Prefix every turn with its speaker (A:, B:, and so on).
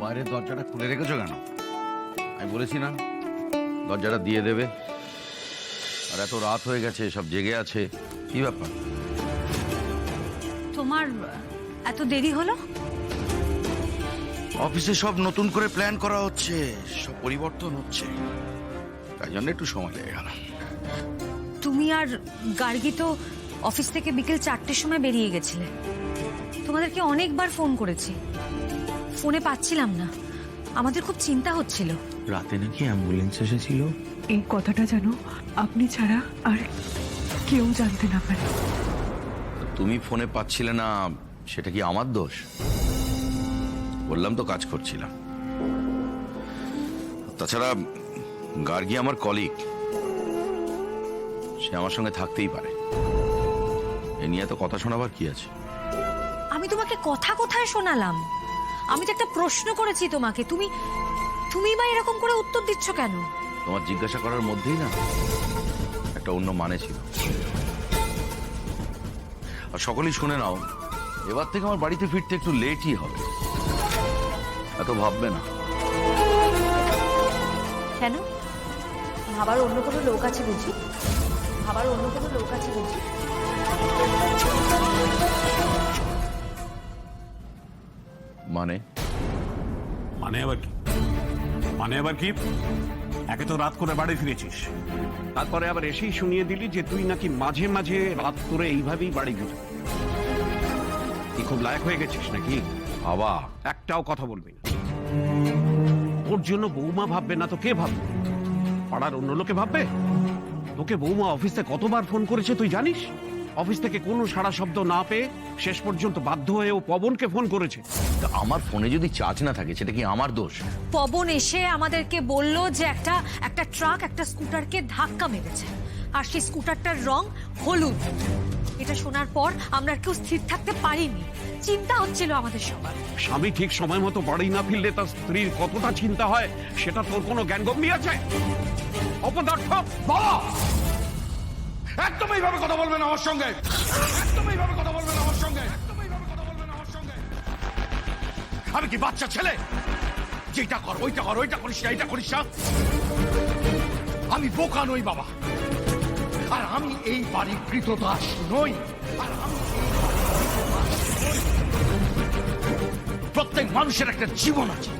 A: বাইরের দরজাটা খুলে রেখেছো কেন? আমি বলেছি না দরজাটা দিয়ে দেবে। আর এত রাত হয়ে গেছে, সব জেগে আছে, কি ব্যাপার?
B: তোমার এত দেরি হলো?
A: অফিসে সব নতুন করে প্ল্যান করা হচ্ছে, সব পরিবর্তন হচ্ছে, তাই জন্য একটু সময় লেগে গেল।
B: তুমি আর গার্গী তো অফিস থেকে বিকেল 4টের সময় বেরিয়ে গেছিলে। তোমাদেরকে অনেকবার ফোন করেছি, ফোনে পাচ্ছিলাম না। আমাদের খুব চিন্তা হচ্ছিল।
C: রাতে নাকি অ্যাম্বুলেন্স এসেছিল।
D: এই কথাটা যেন আপনি ছাড়া আর কেউ জানতে না পারে।
A: তুমি ফোনে পাচ্ছিলে না, সেটা কি আমার দোষ? বললাম তো কাজ করছিলাম। তাছাড়া গার্গী আমার কলিগ, সে আমার সঙ্গে থাকতেই পারে। এ নিয়ে তো কথা শোনাবার কি আছে?
B: আমি তোমাকে কথা কোথায় শোনালাম? আমি তো একটা প্রশ্ন করেছি তোমাকে, তুমি বা এরকম করে উত্তর দিচ্ছ কেন?
A: তোমার জিজ্ঞাসা করার মধ্যেই না একটা অন্য মানে ছিল। আর সকলেই শুনে নাও, এবার থেকে আমার বাড়িতে ফিরতে একটু লেটই হবে, এত ভাববে না।
B: কেন? ভাবার অন্য কোনো লোক আছে বুঝি? ভাবার অন্য কোনো লোক আছে বুঝি?
A: মানে
E: মানে আবার কি? মানে আবার কি? একে তো রাত করে বাড়ি ফিরেছিস, তারপরে আবার এসেই শুনিয়ে দিলি যে তুই নাকি মাঝে মাঝে রাত করে এইভাবেই বাড়ি ফিরে। তুই খুব লায়ক হয়ে গেছিস নাকি?
A: বাবা,
E: একটাও কথা বলবি না। তোর জন্য বৌমা ভাববে না তো কে ভাববে? পাড়ার অন্য লোকে ভাববে? তোকে বৌমা অফিসে কতবার ফোন করেছে তুই জানিস? অফিস থেকে কোনো সাড়া শব্দ না পেয়ে শেষ পর্যন্ত বাধ্য হয়ে ও পবনকে ফোন করেছে।
A: তা আমার ফোনে যদি চার্জ না থাকে সেটা কি আমার দোষ?
B: পবন এসে আমাদেরকে বলল যে একটা ট্রাক একটা স্কুটারকে ধাক্কা মেরেছে, আর সেই স্কুটারটার রং হলুদ। এটা শোনার পর আমরা কেউ স্থির থাকতে পারিনি, চিন্তা হচ্ছিল আমাদের সবার।
E: স্বামী ঠিক সময় মতো বাড়ি না ফিরলে তার স্ত্রীর কতটা চিন্তা হয় সেটা তোর কোনো জ্ঞানগম্যি আছে? অপদার্থ!
A: বাবা, একদম এইভাবে কথা বলবেন আমার সঙ্গে, একদম এইভাবে কথা বলবেন আমার সঙ্গে, একদম এইভাবে কথা বলবেন আমার সঙ্গে। আমি কি বাচ্চা ছেলে? যেটা কর ওইটা কর, ওইটা করিস না এইটা করিস না। আমি বোকা নই বাবা, আর আমি এই বাড়ির কৃতদাস নই। আর আমি এই বাড়ির কৃতদাস নই। প্রত্যেক মানুষের একটা জীবন আছে,